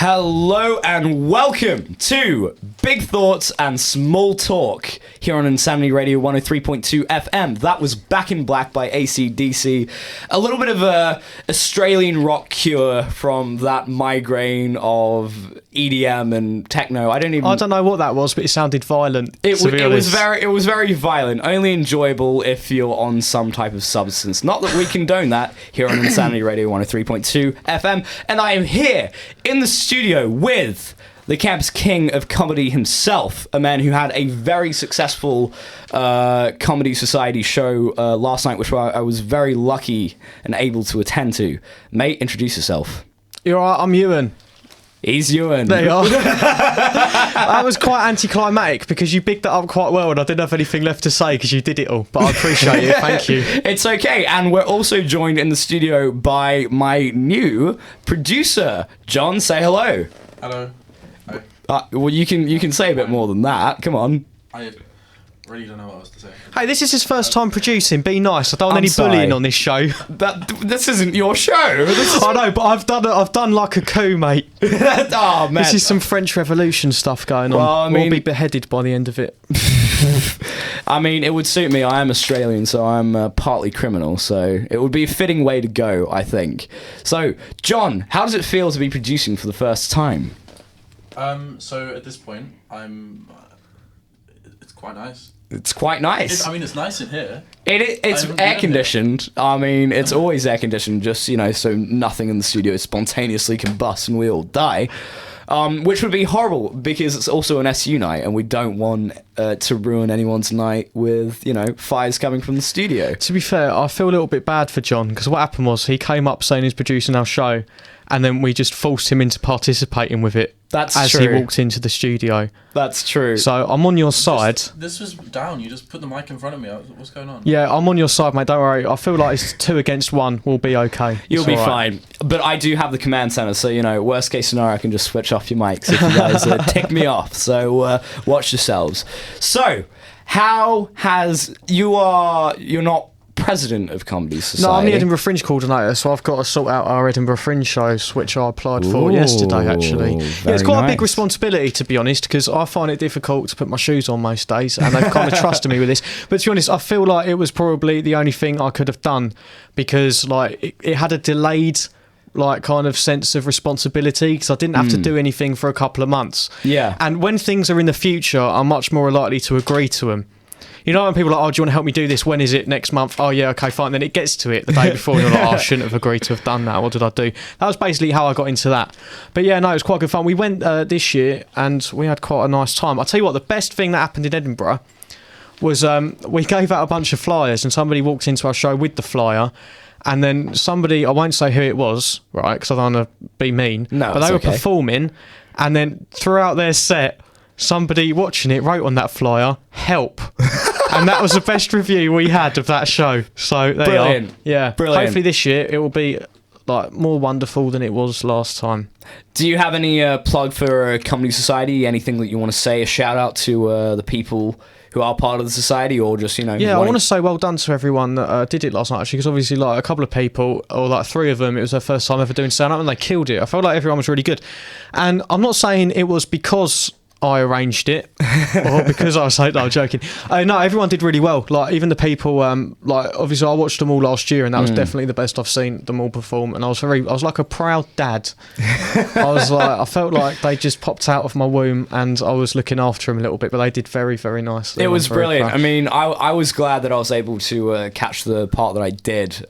Hello and welcome to Big Thoughts and Small Talk here on Insanity Radio 103.2 FM. That was Back in Black by AC/DC. A little bit of a Australian rock cure from that migraine of EDM and techno. I don't know what that was, but it sounded violent. It was very violent. Only enjoyable if you're on some type of substance. Not that we condone that here on Insanity Radio 103.2 FM. And I am here in the studio with the campus king of comedy himself, a man who had a very successful comedy society show last night, which I was very lucky and able to attend to. Mate, introduce yourself. You're right, I'm Ewan. He's Ewan. There you are. That was quite anticlimactic because you bigged that up quite well and I didn't have anything left to say because you did it all. But I appreciate it. Thank you. It's okay. And we're also joined in the studio by my new producer, John. Say hello. Hello. Well, you can say a bit more than that. Come on. I really don't know what else to say. Hey, this is his first time producing. Be nice. I don't want any bullying on this show. This isn't your show. I know, but I've done like a coup, mate. Oh man, this is some French Revolution stuff going on. Well, I mean, we'll be beheaded by the end of it. I mean, it would suit me. I am Australian, so I'm partly criminal. So it would be a fitting way to go, I think. So, John, how does it feel to be producing for the first time? So at this point, it's quite nice. It's quite nice. It's nice in here. It's air conditioned. I mean, it's always air conditioned, just, so nothing in the studio spontaneously combusts and we all die. Which would be horrible because it's also an SU night and we don't want to ruin anyone's night with, fires coming from the studio. To be fair, I feel a little bit bad for John because what happened was he came up saying he's producing our show and then we just forced him into participating with it. That's as true. He walked into the studio. That's true. So I'm on your side. This was down. You just put the mic in front of me. What's going on? Yeah, I'm on your side, mate. Don't worry. I feel like it's 2 against 1. We'll be okay. You'll be fine. But I do have the command center, so worst case scenario, I can just switch off your mics if you guys tick me off. So watch yourselves. So how has you're not president of Comedy Society? No, I'm the Edinburgh Fringe coordinator, so I've got to sort out our Edinburgh Fringe shows, which I applied for yesterday, actually. Yeah, it's quite a big responsibility, to be honest, because I find it difficult to put my shoes on most days, and they've kind of trusted me with this. But to be honest, I feel like it was probably the only thing I could have done, because it had a delayed kind of sense of responsibility because I didn't have to do anything for a couple of months. Yeah. And when things are in the future, I'm much more likely to agree to them. You know when people are like, oh, do you want to help me do this? When is it? Next month? Oh, yeah, okay, fine. Then it gets to it the day before and you're like, oh, I shouldn't have agreed to have done that. What did I do? That was basically how I got into that. But yeah, no, it was quite good fun. We went this year and we had quite a nice time. I'll tell you what, the best thing that happened in Edinburgh was we gave out a bunch of flyers and somebody walked into our show with the flyer. And then somebody, I won't say who it was, right, because I don't want to be mean, but they were performing, and then throughout their set, somebody watching it wrote on that flyer, "Help." And that was the best review we had of that show. So there Brilliant. you are. Yeah. Brilliant. Hopefully this year it will be more wonderful than it was last time. Do you have any plug for Comedy Society? Anything that you want to say? A shout out to the people who are part of the society, or just Yeah, I want to say well done to everyone that did it last night, actually, because obviously a couple of people, or 3 of them, it was their first time ever doing stand-up and they killed it. I felt like everyone was really good, and I'm not saying it was because I arranged it or because I was like, no, I'm joking. No, everyone did really well. Even the people, obviously I watched them all last year and that was definitely the best I've seen them all perform, and I was like a proud dad. I felt like they just popped out of my womb and I was looking after them a little bit, but they did very, very nicely. It was brilliant. Proud. I mean, I was glad that I was able to catch the part that I did.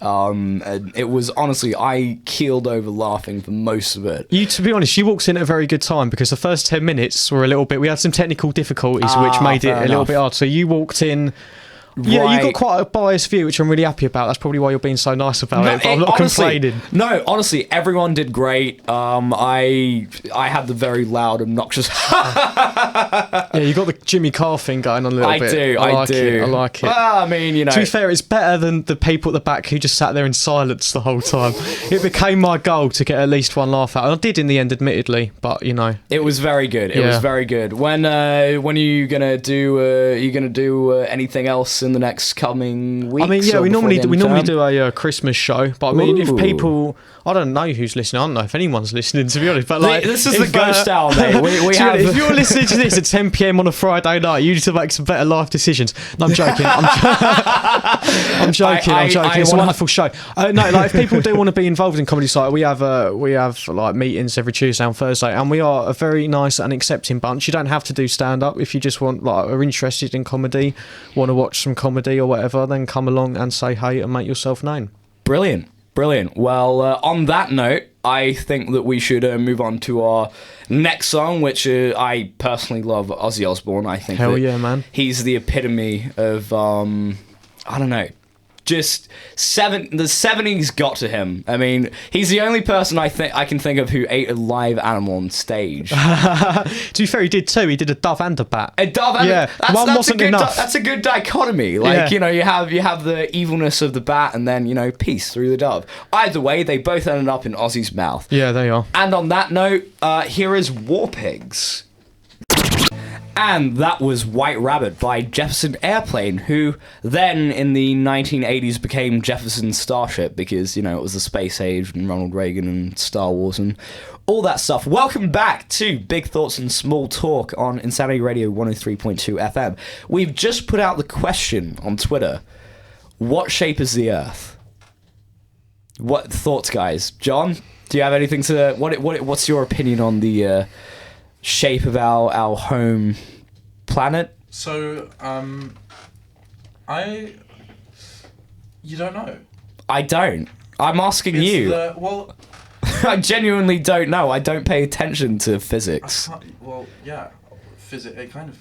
It was, honestly, I keeled over laughing for most of it. To be honest, you walked in at a very good time because the first 10 minutes were a little bit, we had some technical difficulties which made it a little bit hard, so you walked in. Yeah, you got quite a biased view, which I'm really happy about. That's probably why you're being so nice about it. But I'm not complaining. No, honestly, everyone did great. I had the very loud, obnoxious. Yeah, you got the Jimmy Carr thing going on a little bit. I do. I like it. Well, I mean, To be fair, it's better than the people at the back who just sat there in silence the whole time. It became my goal to get at least one laugh out. And I did in the end, admittedly, but it was very good. It was very good. When are you gonna do? Anything else in the next coming weeks? I mean, yeah, we normally do a Christmas show, but I mean, if people I don't know who's listening. I don't know if anyone's listening, to be honest. But like, This is the ghost hour, mate. We have. If you're listening to this at 10 p.m. on a Friday night, you need to make some better life decisions. No, I'm joking. I'm joking. It's a wonderful show. No, like if people do want to be involved in comedy site, we have like meetings every Tuesday and Thursday, and we are a very nice and accepting bunch. You don't have to do stand up if you just are interested in comedy, want to watch some comedy or whatever. Then come along and say hey and make yourself known. Brilliant. Well, on that note, I think that we should move on to our next song, which I personally love, Ozzy Osbourne. I think hell yeah, man. He's the epitome of I don't know. Just the 70s got to him. I mean, he's the only person I can think of who ate a live animal on stage. To be fair, he did too. He did a dove and a bat. A dove and yeah, one wasn't enough. That's a good dichotomy. Like, you have the evilness of the bat, and then peace through the dove. Either way, they both ended up in Ozzy's mouth. Yeah, they are. And on that note, here is War Pigs. And that was White Rabbit by Jefferson Airplane, who then in the 1980s became Jefferson Starship because, it was the space age and Ronald Reagan and Star Wars and all that stuff. Welcome back to Big Thoughts and Small Talk on Insanity Radio 103.2 FM. We've just put out the question on Twitter, what shape is the Earth? What thoughts, guys? John, do you have anything to... What's your opinion on the... shape of our home planet? So, you don't know. I don't. I'm asking you. I genuinely don't know. I don't pay attention to physics. It kind of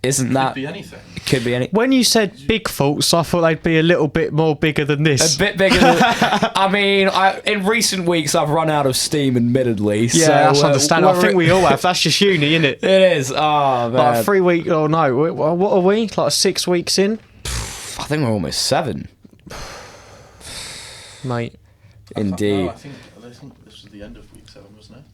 Isn't that... could be anything. It could be any... When you said Bigfoots, I thought they'd be a little bit more bigger than this. A bit bigger than... I mean, in recent weeks, I've run out of steam, admittedly. Yeah, so, that's understandable. I think we all have. That's just uni, isn't it? It is. Oh, man. Like 3 weeks... Oh, no. What are we? Like 6 weeks in? I think we're almost 7. Mate. Indeed. I think this was the end of week 7, wasn't it?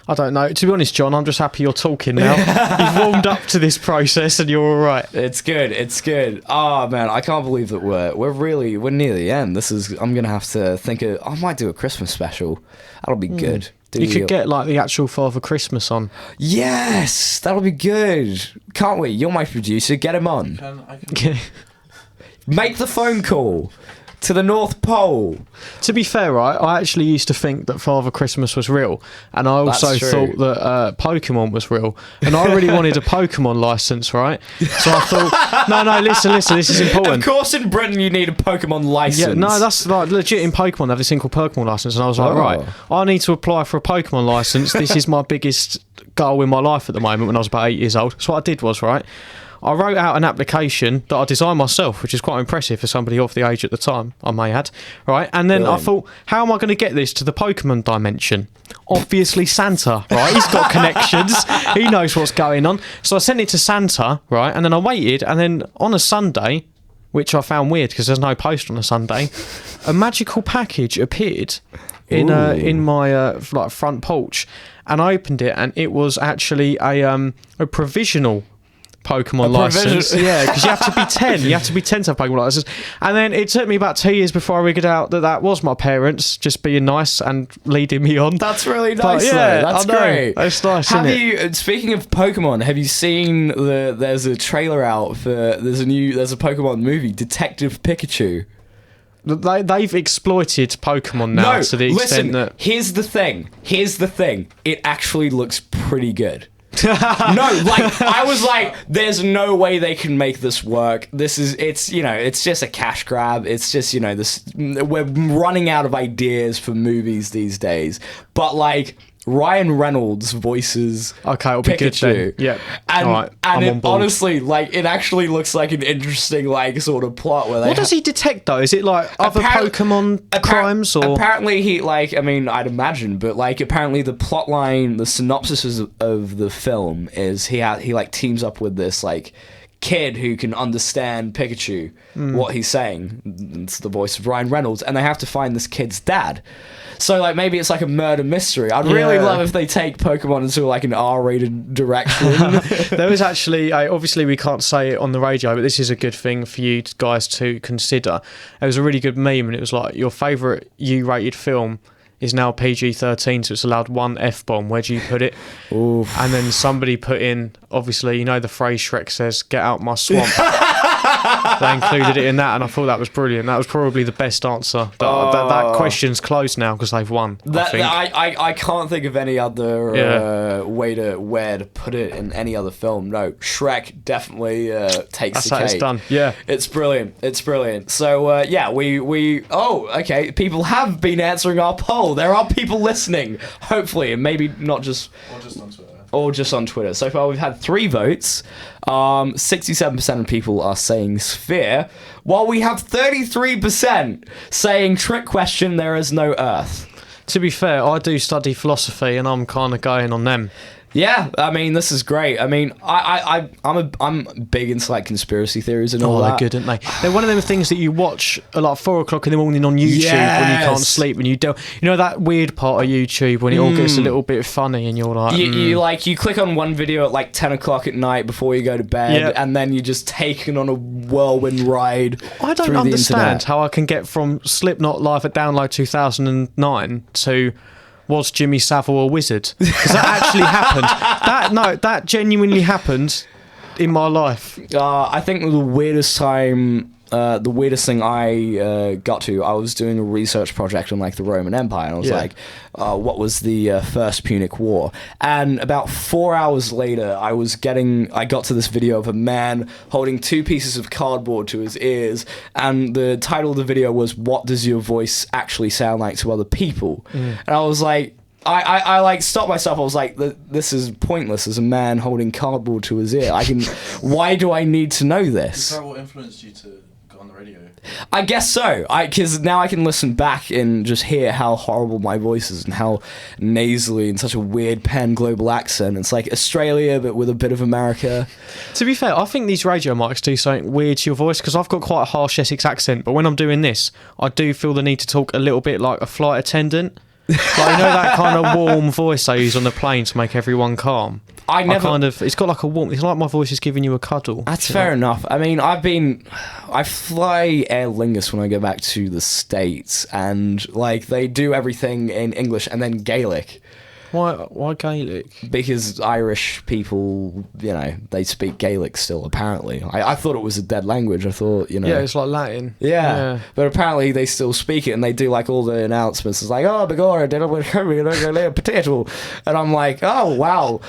I don't know. To be honest, John, I'm just happy you're talking now. You've warmed up to this process and you're all right. It's good. Oh man, I can't believe that we're near the end. I'm gonna have to I might do a Christmas special. That'll be good. You could get like the actual Father Christmas on. Yes, that'll be good. Can't we? You're my producer. Get him on. I can Make the phone call to the North Pole. To be fair, right, I actually used to think that Father Christmas was real, and I also thought that Pokemon was real, and I really wanted a Pokemon license, right? So I thought, no, listen, this is important. Of course, in Britain you need a Pokemon license. Yeah, no, that's like legit in Pokemon. They have this thing called Pokemon license, and I was like, right, I need to apply for a Pokemon license. This is my biggest goal in my life at the moment. When I was about 8 years old, so what I did was I wrote out an application that I designed myself, which is quite impressive for somebody of the age at the time, I may add, right? And then I thought, how am I going to get this to the Pokemon dimension? Obviously Santa, right? He's got connections. He knows what's going on. So I sent it to Santa, right? And then I waited, and then on a Sunday, which I found weird because there's no post on a Sunday, a magical package appeared in my front porch, and I opened it, and it was actually a provisional Pokemon license. Yeah, because you have to be 10. You have to be 10 to have Pokemon license. And then it took me about 2 years before I figured out that was my parents just being nice and leading me on. That's really nice. Yeah, that's great. That's nice. Speaking of Pokemon, have you seen there's a trailer out for there's a Pokemon movie, Detective Pikachu. They've exploited Pokemon now to the extent that... Here's the thing. It actually looks pretty good. No, I was like, there's no way they can make this work. It's just a cash grab. It's just, we're running out of ideas for movies these days. But Ryan Reynolds voices it'll be Pikachu. Good then. Yeah. And honestly, it actually looks like an interesting, sort of plot where what does he detect, though? Is it, other Pokemon crimes, or...? Apparently he, I'd imagine, but, apparently the plot line, the synopsis of the film is he teams up with this, kid who can understand Pikachu, what he's saying. It's the voice of Ryan Reynolds, and they have to find this kid's dad. So like maybe it's like a murder mystery. I'd really love if they take Pokemon into like an R-rated direction. There was actually, obviously we can't say it on the radio, but this is a good thing for you guys to consider. It was a really good meme, and it was like, your favourite U-rated film is now PG-13, so it's allowed one F-bomb. Where do you put it? Oof. And then somebody put in, obviously, you know the phrase Shrek says, "Get out my swamp." They included it in that, and I thought that was brilliant. That was probably the best answer. That question's closed now because they've won. I can't think of any other way to put it in any other film. No, Shrek definitely takes the cake. It's done. Yeah, it's brilliant. It's brilliant. So okay. People have been answering our poll. There are people listening. Hopefully, and maybe not just. Or just on Twitter. So far, we've had 3 votes. 67% of people are saying sphere, while we have 33% saying trick question, there is no Earth. To be fair, I do study philosophy, and I'm kind of going on them. Yeah, I mean, this is great. I mean, I'm big into like conspiracy theories and all that. They're good, aren't they? They're one of them things that you watch at like 4 o'clock in the morning on YouTube when you can't sleep, and you know that weird part of YouTube when it all gets a little bit funny, and you're like, you click on one video at like 10 o'clock at night before you go to bed, and then you're just taken on a whirlwind ride. I don't understand how I can get from Slipknot live at Download 2009 to was Jimmy Savile a wizard? Because that actually happened. That genuinely happened in my life. I think the weirdest thing I got to, I was doing a research project on like the Roman Empire, and I was like, what was the First Punic War? And about 4 hours later, I got to this video of a man holding 2 pieces of cardboard to his ears, and the title of the video was, "What does your voice actually sound like to other people?" And I was like, I like stopped myself. I was like, this is pointless. As a man holding cardboard to his ear, why do I need to know this? Is that what influenced you to go on the radio? I guess so. Because now I can listen back and just hear how horrible my voice is and how nasally and such a weird pan-global accent. It's like Australia, but with a bit of America. To be fair, I think these radio mics do something weird to your voice, because I've got quite a harsh Essex accent, but when I'm doing this, I do feel the need to talk a little bit like a flight attendant. Like, you know that kind of warm voice I use on the plane to make everyone calm? It's got like a warm, it's like my voice is giving you a cuddle. That's fair enough. I mean, I fly Aer Lingus when I go back to the States, and like they do everything in English and then Gaelic. Why Gaelic? Because Irish people, they speak Gaelic still, apparently. I thought it was a dead language. I thought, Yeah, it's like Latin. Yeah. But apparently they still speak it, and they do like all the announcements. It's like, oh, begorra, did a potato. And I'm like, oh, wow.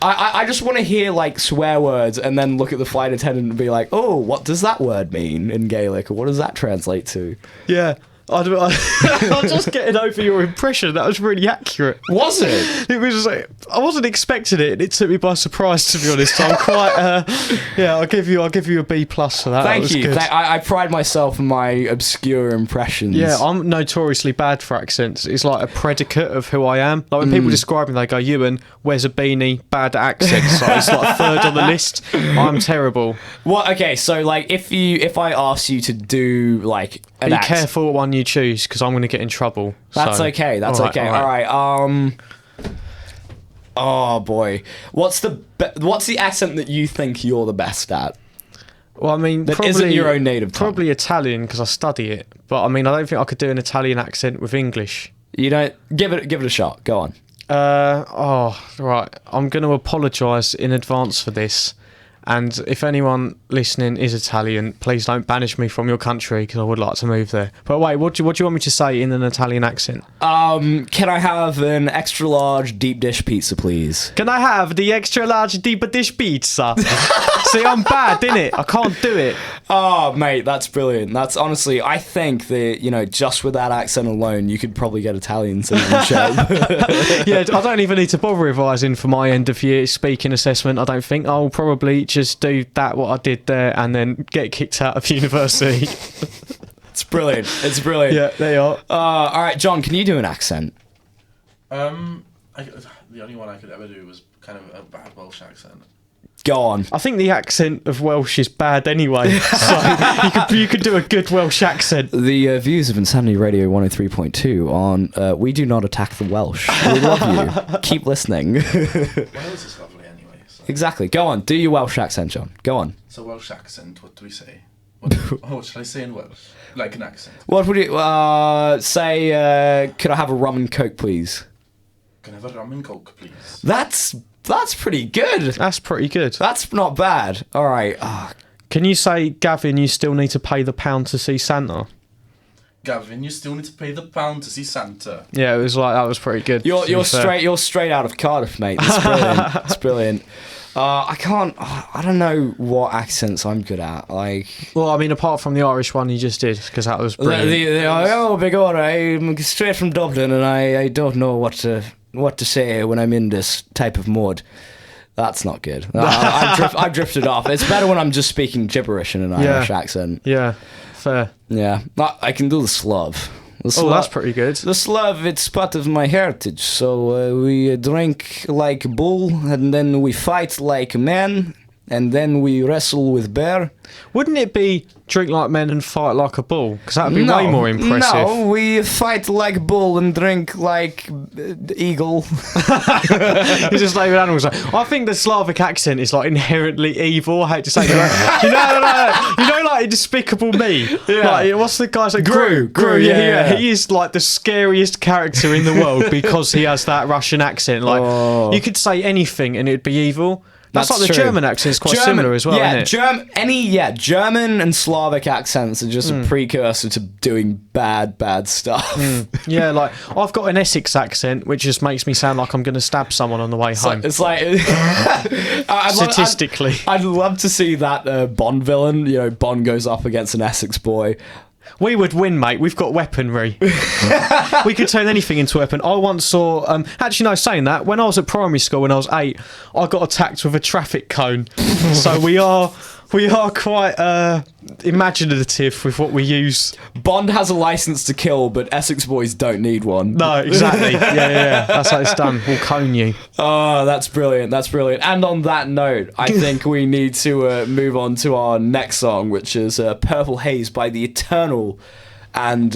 I just want to hear like swear words and then look at the flight attendant and be like, oh, what does that word mean in Gaelic? Or what does that translate to? Yeah. I'm just getting over your impression. That was really accurate. Was it? It was. I wasn't expecting it. It took me by surprise, to be honest. I'm quite. I'll give you a B+ for that. Thank you. I pride myself in my obscure impressions. Yeah, I'm notoriously bad for accents. It's like a predicate of who I am. Like when people describe me, they go, "Ewan wears a beanie, bad accents." So it's like 3rd on the list. I'm terrible. What? Okay, so like if I ask you to do like an be careful what one you choose, because I'm going to get in trouble. That's okay. That's okay. All right. Oh boy, what's the accent that you think you're the best at? Well, I mean, that probably, isn't your own native tongue. Probably Italian, because I study it. But I mean, I don't think I could do an Italian accent with English. You don't give it a shot. Go on. Right. I'm going to apologise in advance for this. And if anyone listening is Italian, please don't banish me from your country, because I would like to move there. But wait, what do you want me to say in an Italian accent? Can I have an extra large deep dish pizza, please? Can I have the extra large deep dish pizza? See, I'm bad, innit? I can't do it. Oh, mate, that's brilliant. That's honestly, I think that, just with that accent alone, you could probably get Italian citizenship. Yeah, I don't even need to bother revising for my end of year speaking assessment, I don't think. I'll probably just do what I did there and then get kicked out of university. It's brilliant. It's brilliant. Yeah, there you are. All right, John, can you do an accent? The only one I could ever do was kind of a bad Welsh accent. Go on. I think the accent of Welsh is bad anyway, so you could do a good Welsh accent. The views of Insanity Radio 103.2 on we do not attack the Welsh. We love you. Keep listening. Wales is lovely anyway. So. Exactly. Go on. Do your Welsh accent, John. Go on. So Welsh accent, what do we say? What should I say in Welsh? Like an accent. What would you say? Could I have a rum and coke, please? Can I have a rum and coke, please? That's pretty good. That's pretty good. That's not bad. All right. Can you say, Gavin, you still need to pay the £1 to see Santa? Gavin, you still need to pay the £1 to see Santa. Yeah, it was like, that was pretty good. You're straight out of Cardiff, mate. That's brilliant. That's brilliant. I don't know what accents I'm good at. Like, well, I mean, apart from the Irish one you just did, because that was brilliant. Oh, big order. I'm straight from Dublin, and I don't know what to say when I'm in this type of mode. That's not good. I've drifted off. It's better when I'm just speaking gibberish in an Irish accent. Yeah, fair. Yeah, I can do the Slav. That's pretty good. The Slav, it's part of my heritage. So we drink like bull, and then we fight like men, and then we wrestle with bear. Wouldn't it be drink like men and fight like a bull? Because that would be way more impressive. No, we fight like bull and drink like eagle. It's just like with animals. I think the Slavic accent is like inherently evil. I hate to say that. You know, like Despicable Me. Yeah. Like, what's the guy's like Gru, yeah. He is like the scariest character in the world because he has that Russian accent. Like you could say anything and it'd be evil. That's like the true. German accent is quite similar as well, isn't it? German and Slavic accents are just a precursor to doing bad stuff. Yeah, like I've got an Essex accent, which just makes me sound like I'm going to stab someone on the way home. It's like statistically, I'd love to see that Bond villain. You know, Bond goes up against an Essex boy. We would win, mate. We've got weaponry. We could turn anything into a weapon. I once saw... actually, no, saying that, when I was at primary school, when I was 8, I got attacked with a traffic cone. So we are quite imaginative with what we use. Bond has a license to kill, but Essex boys don't need one. No, exactly. Yeah. That's how it's done. We'll cone you. Oh, that's brilliant. That's brilliant. And on that note, I think we need to move on to our next song, which is Purple Haze by The Eternal. And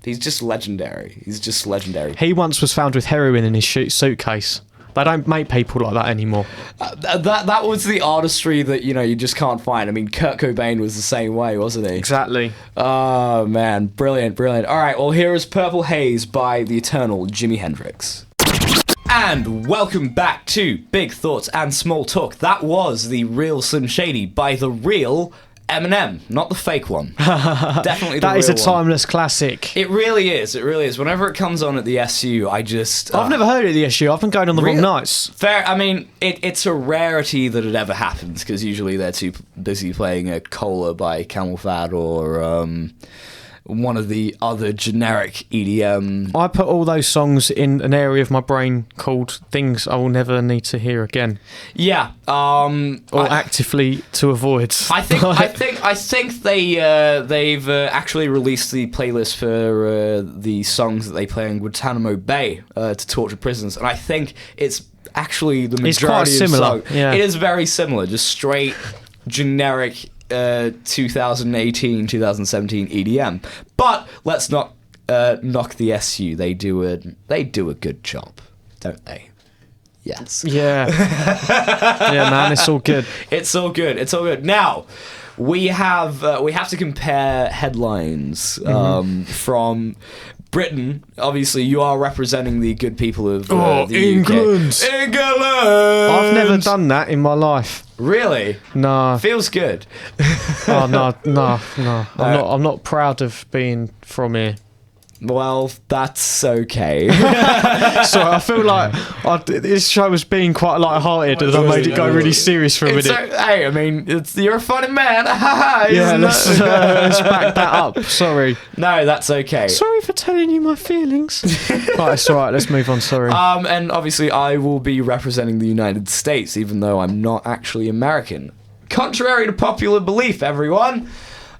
he's just legendary. He once was found with heroin in his suitcase. They don't make people like that anymore. That was the artistry that, you just can't find. I mean, Kurt Cobain was the same way, wasn't he? Exactly. Oh, man. Brilliant. All right, well, here is Purple Haze by The Eternal Jimi Hendrix. And welcome back to Big Thoughts and Small Talk. That was The Real Slim Shady by The Real Eminem, not the fake one. Definitely the That real is a one. timeless classic. It really is. Whenever it comes on at the SU, I just... I've never heard it at the SU. I've been going on the wrong nights. Fair. I mean, it's a rarity that it ever happens, because usually they're too busy playing a Cola by Camel Fat or one of the other generic EDM. I put all those songs in an area of my brain called things I will never need to hear again. Yeah. Or actively to avoid. I think they've actually released the playlist for the songs that they play in Guantanamo Bay to torture prisoners, and I think it's actually the majority it's quite similar. of songs. Yeah. It is very similar, just straight generic 2018, 2017 EDM. But let's not knock the SU. They do a good job, don't they? Yes. Yeah. Yeah, man, it's all good. It's all good. Now, we have to compare headlines from Britain. Obviously, you are representing the good people of the England. UK. England. I've never done that in my life. Really? No. Feels good. Oh no. I'm not proud of being from here. Well, that's okay. Sorry, I feel like this show was being quite light-hearted and I made it go really serious for a minute. Hey, I mean, you're a funny man. Yeah, let's back that up. Sorry. No, that's okay. Sorry for telling you my feelings. Right, it's alright, let's move on, sorry. And obviously I will be representing the United States, even though I'm not actually American. Contrary to popular belief, everyone.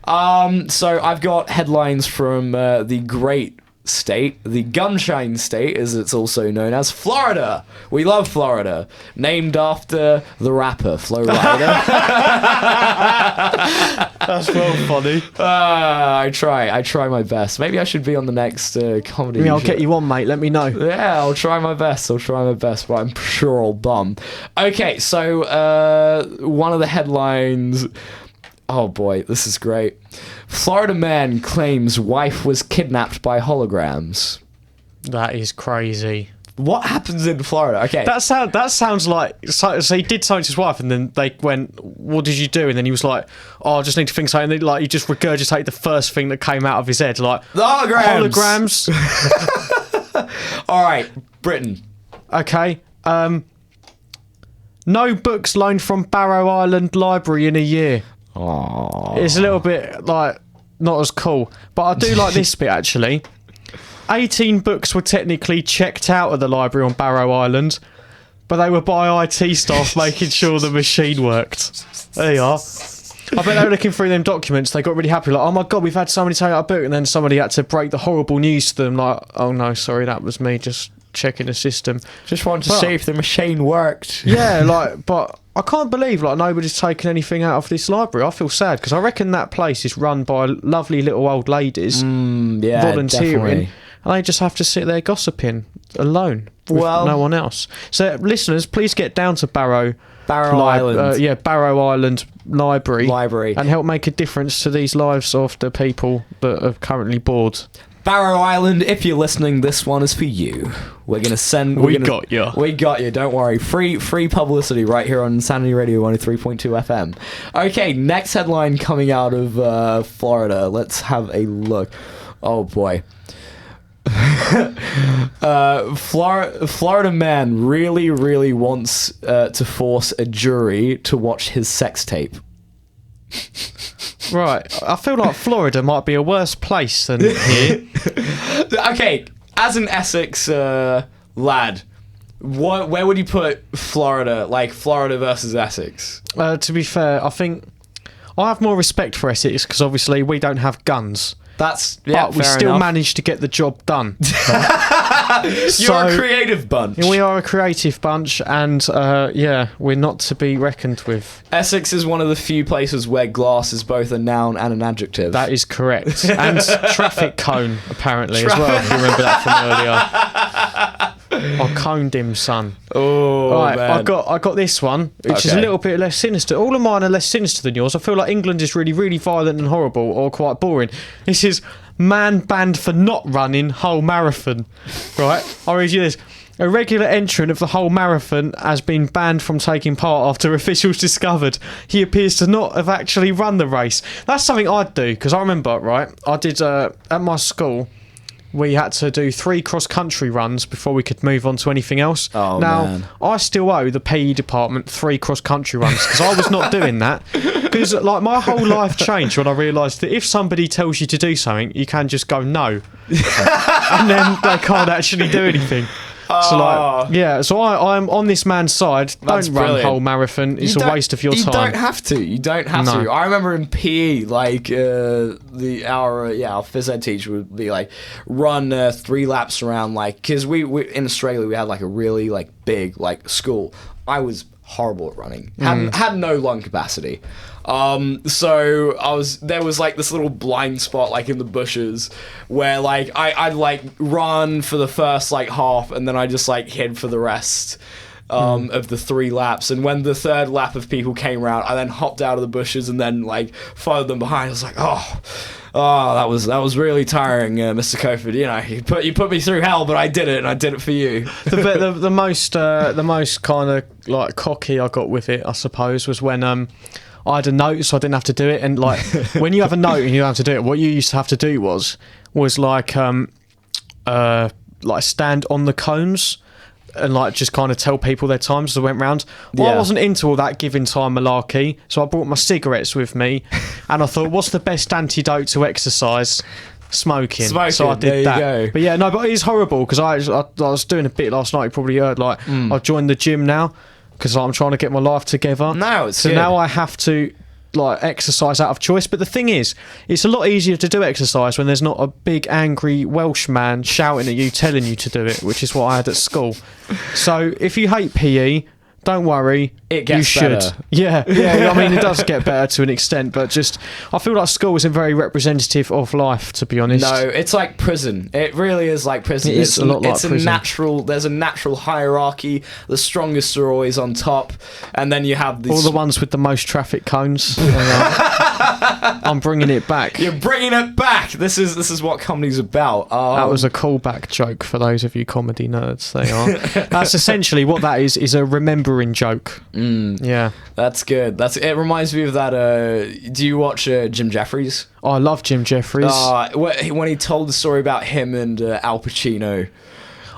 So I've got headlines from the great state, the gunshine state, as it's also known as, Florida. We love Florida. Named after the rapper Flo Rida. That's well funny. I try my best. Maybe I should be on the next comedy I'll show. get you on, mate. Let me know. Yeah, I'll try my best, but I'm sure I'll bum. Okay, so one of the headlines... Oh boy, this is great. Florida man claims wife was kidnapped by holograms. That is crazy. What happens in Florida? Okay. That sounds like... So he did something to his wife, and then they went, what did you do? And then he was like, oh, I just need to think something. And then, like, he just regurgitated the first thing that came out of his head. Like, the holograms! All right, Britain. Okay. No books loaned from Barrow Island Library in a year. Aww. It's a little bit, like, not as cool. But I do like this bit, actually. 18 books were technically checked out of the library on Barrow Island, but they were by IT staff making sure the machine worked. There you are. I bet they were looking through them documents. They got really happy, like, oh my god, we've had somebody take out a book, and then somebody had to break the horrible news to them, like, oh no, sorry, that was me just checking the system. Just wanted to see if the machine worked. Yeah, like, but I can't believe, like, nobody's taken anything out of this library. I feel sad, because I reckon that place is run by lovely little old ladies volunteering, definitely. and they just have to sit there gossiping alone with no one else. So, listeners, please get down to Barrow Island. Barrow Island Library, and help make a difference to these lives of the people that are currently bored. Barrow Island, if you're listening, this one is for you. We're gonna send. Got you. We got you. Don't worry. Free publicity right here on Insanity Radio 103.2 FM. Okay, next headline coming out of Florida. Let's have a look. Oh boy. Florida man really wants to force a jury to watch his sex tape. Right, I feel like Florida might be a worse place than here. Okay, as an Essex lad, where would you put Florida? Like Florida versus Essex? To be fair, I think I have more respect for Essex because obviously we don't have guns. But we still managed to get the job done. You're a creative bunch. We are a creative bunch, and we're not to be reckoned with. Essex is one of the few places where glass is both a noun and an adjective. That is correct. And traffic cone, apparently, as well, if you remember that from earlier. I coned him, son. Oh, right, man. I got this one, which is a little bit less sinister. All of mine are less sinister than yours. I feel like England is really violent and horrible, or quite boring. This is man banned for not running whole marathon. Right, I'll read you this. A regular entrant of the whole marathon has been banned from taking part after officials discovered he appears to not have actually run the race. That's something I'd do, because I remember, right, I did, at my school, we had to do 3 cross-country runs before we could move on to anything else. Oh, now, man. I still owe the PE department 3 cross-country runs because I was not doing that. Because, like, my whole life changed when I realised that if somebody tells you to do something, you can just go no. And then they can't actually do anything. So I'm on this man's side. That's Don't run brilliant. Whole marathon. It's a waste of your time. You don't have to. You don't have to. I remember in PE, like our phys ed teacher would be like, run 3 laps around, like, because we in Australia we had like a really like big like school. I was horrible at running. Had no lung capacity. So there was like this little blind spot like in the bushes where like I'd like run for the first like half and then I just like head for the rest of the 3 laps, and when the 3rd lap of people came around I then hopped out of the bushes and then like followed them behind. I was like, oh that was really tiring, Mr. Coford. You know, you put me through hell, but I did it, and I did it for you. The most kind of like cocky I got with it, I suppose, was when I had a note, so I didn't have to do it. And like when you have a note and you don't have to do it, what you used to have to do was like stand on the cones and like just kind of tell people their times as I went round. Well, I wasn't into all that giving time malarkey, so I brought my cigarettes with me, and I thought, what's the best antidote to exercise? Smoking. So I did that. Go. But yeah, no, but it is horrible because I was doing a bit last night. You probably heard, like, I've joined the gym now because I'm trying to get my life together. No, it's so good. now I have to like exercise out of choice. But the thing is, it's a lot easier to do exercise when there's not a big angry Welsh man shouting at you, telling you to do it, which is what I had at school. So if you hate PE, don't worry, It gets you should. better. Yeah. I mean, it does get better to an extent, but just I feel like school isn't very representative of life, to be honest. No, it's like prison. It really is like prison. It is a lot like it's prison. There's a natural hierarchy. The strongest are always on top, and then you have these. All the ones with the most traffic cones. I'm bringing it back. You're bringing it back. This is what comedy's about. That was a callback joke for those of you comedy nerds. They are. That's essentially what that is a remembering joke. Yeah. That's good. It reminds me of that. Do you watch Jim Jeffries? Oh, I love Jim Jeffries. When he told the story about him and Al Pacino.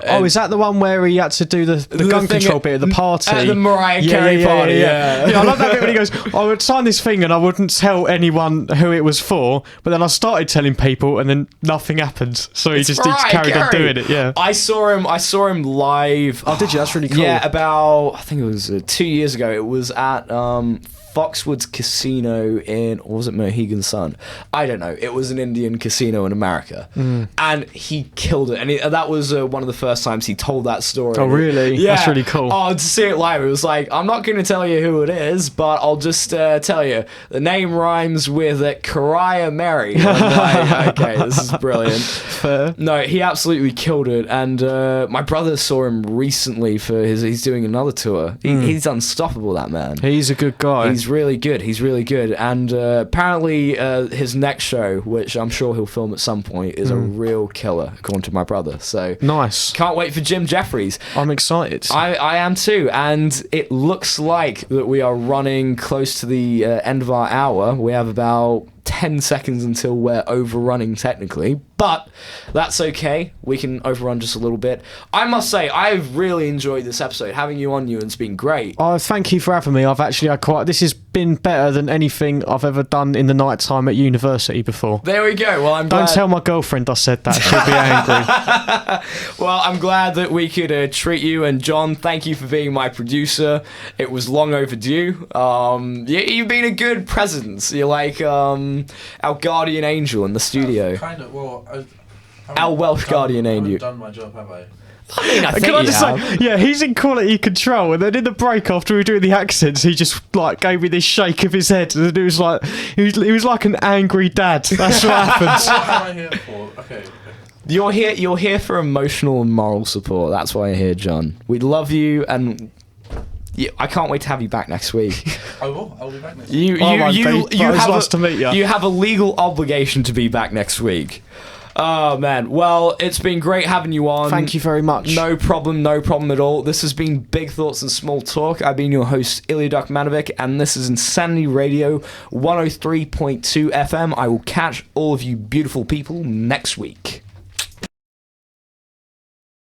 Oh, is that the one where he had to do the gun thing control bit at the party? At the Mariah Carey party, yeah. I love that bit when he goes, I would sign this thing and I wouldn't tell anyone who it was for, but then I started telling people and then nothing happened. So he just carried on doing it, yeah. I saw him live. Oh, did you? That's really cool. Yeah, about, I think it was 2 years ago. It was at Foxwoods Casino or was it Mohegan Sun? I don't know. It was an Indian casino in America. And he killed it. And that was one of the first times he told that story. Oh, really? Yeah. That's really cool. Oh, to see it live, it was like, I'm not going to tell you who it is, but I'll just tell you. The name rhymes with Kariah Mary. I'm like, okay, this is brilliant. Fair. No, he absolutely killed it. And my brother saw him recently for he's doing another tour. He's unstoppable, that man. He's a good guy. He's really good. And apparently his next show, which I'm sure he'll film at some point, is a real killer, according to my brother. So nice. Can't wait for Jim Jeffries. I'm excited. I am too. And it looks like that we are running close to the end of our hour. We have about 10 seconds until we're overrunning technically, but that's okay. We can overrun just a little bit. I must say, I've really enjoyed this episode. Having you on, Ewan, it's been great. Oh, thank you for having me. This has been better than anything I've ever done in the night time at university before. There we go. Well, I'm glad. Don't tell my girlfriend I said that. She'll be angry. Well, I'm glad that we could treat you. And John, thank you for being my producer. It was long overdue. You've been a good presence. You're like our guardian angel in the studio. Kind of. Well, our Welsh guardian angel. I haven't done my job, have I? I mean, I think Can I you just have. say, yeah, he's in quality control, and then in the break after we were doing the accents, he just like gave me this shake of his head, and it was like he was like an angry dad. That's what happens. What am I here for? Okay. You're here for emotional and moral support. That's why you're here, John. We love you, and I can't wait to have you back next week. I will. I'll be back next You week. It's nice to meet you. You have a legal obligation to be back next week. Oh man, well, it's been great having you on. Thank you very much. No problem at all. This has been Big Thoughts and Small Talk. I've been your host, Ilija Manovic, and this is Insanity Radio 103.2 FM. I will catch all of you beautiful people next week.